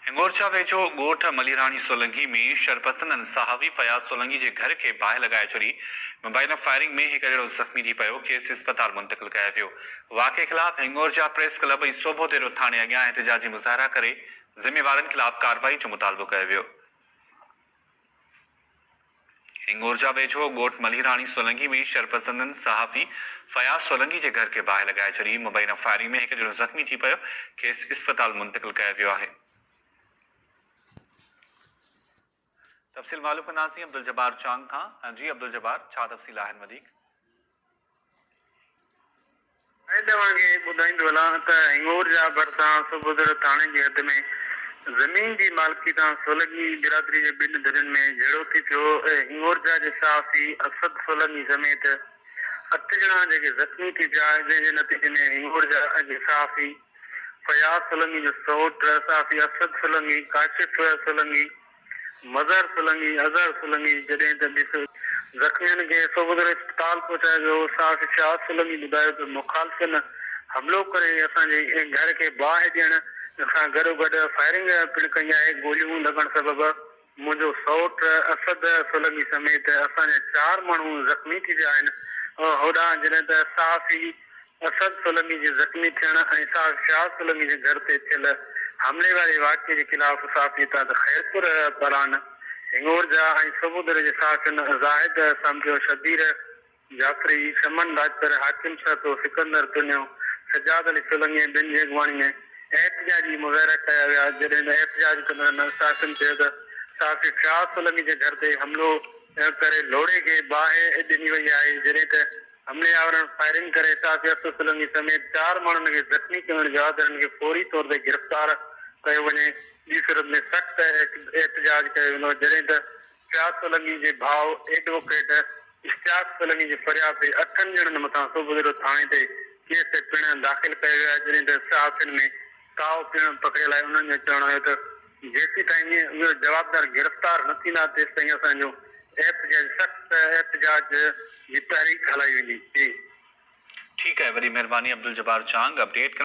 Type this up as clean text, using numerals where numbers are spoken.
हिंगोरछा वेझो ॻोठ मलीराणी सोलंकी में शरपसंदन साहबी फयाज़ सोलंकी जे घर के बाहि लगाए छॾी। मुंबई में फायरिंग में हिकु ॼणो ज़ख़्मी थी पियो, खेसि इस्पताल मुंतक़िल कयो वियो। वाक़े ख़िलाफ़ हिंगोरछा प्रेस क्लब ऐं सोभो तेरो थाणे अॻियां एहतिजाजी मुज़ाहिरा करे ज़िम्मेवारनि ख़िलाफ़ कार्रवाई जो मुतालबो कयो वियो। हिंगोरछा वेझो ॻोठ मलीराणी सोलंकी में शरपसंदन सहाफ़ी फयाज़ सोलंकी जे घर के बाहि लगाए छॾी। मुंबई में फायरिंग में हिकु ॼणो ज़ख़्मी थी पियो, खेसि इस्पताल मुंतक़िल कयो वियो आहे। तफ़सील मालूम कंदासीं अब्दुल जब्बार चांग खां। जी अब्दुल जब्बार, छा तफ़सील आहिनि वधीक? तव्हांखे ॿुधाईंदो हलां त हिंगोरछा भरिसां सोभोदर थाणे जे हद में ज़मीन जी मालिकी तां सोलंकी बिरादरी जे ॿिनि धुरियुनि में झेड़ो थी थियो। हिंगोरछा जे सहाफ़ी असद सोलंकी समेत 8 ॼणा जेके ज़ख़्मी थी पिया, जंहिंजे नतीजे में हिंगोरछा जे सहाफ़ी फयाज़ सोलंकी जो सौट, सहाफ़ी असद सोलंकी, काशिफ सोलंकी, मज़हर सोलंकी, अज़हर सोलंकी, जॾहिं त ॾिस ज़ख़्मियुनि खे सोभोदर अस्पताल पहुचायो वियो। सहाफ़ी फयाज़ सोलंकी ॿुधायो त मुख़ालिफ़नि हमलो करे असांजे घर खे बाहि ॾियण खां गॾोगॾु फायरिंग पिणु कई आहे। गोलियूं लॻण सबबि मुंहिंजो सौट असद सोलंकी समेत असांजा 4 माण्हू ज़ख़्मी थी विया आहिनि। होॾां जॾहिं त सहाफ़ी असद सोलंकी जे ज़ख़्मी थियण ऐं सहाफ़ी फयाज़ सोलंकी जे घर ते थियल हमले वारे वाक़े जे ख़िलाफ़ सहाफ़ी इताद ख़ैरपुर परान हिंगोरछा ऐं सोभोदर जे सहाफ़ियुनि ज़ाहिद समझो, शबीर जाफ़री, शमन लाजपर, हाकिम शतो, सिकंदर तुनियो, सजाद अली सोलंकी ऐं ॿिनि जी अॻुवाणी में एहतिजाजी मुज़ाहिरा कया विया। जॾहिं त एहतिजाज कंदड़ सहाफ़ियुनि चयो त सहाफ़ी फयाज़ सोलंकी जे घर ते हमलो करे लोड़े खे बाहि ॾिनी वई आहे। जॾहिं त हमलेआवरनि फायरिंग करे सहाफ़ी असद सोलंकी समेत 4 माण्हुनि खे ज़ख़्मी करण जवाबदारनि खे फौरी तौर ते गिरफ़्तार कयो वञे। ॿी सूरत में सख़्त एहतिजाज कयो वेंदो। जॾहिं त फयाज़ सोलंकी जे भाउ एडवोकेट इश्तियाक सोलंकी जी फरियाद ते 8 ॼणनि मथां सोभोदर थाणे ते केस पिणु दाख़िल कयो वियो आहे। जॾहिं त सहाफ़ियुनि में काओ पिणु पकड़ियल आहे। उन्हनि जो चवणु आहे त जेसीं ताईं उहे जवाबदार गिरफ़्तार न थींदा तेसि ताईं असांजो सख़्त एहतिजाज जी तहरीक हलाई वेंदी। जी ठीकु आहे, वरी महिरबानी अब्दुल जब्बार चांग अपडेट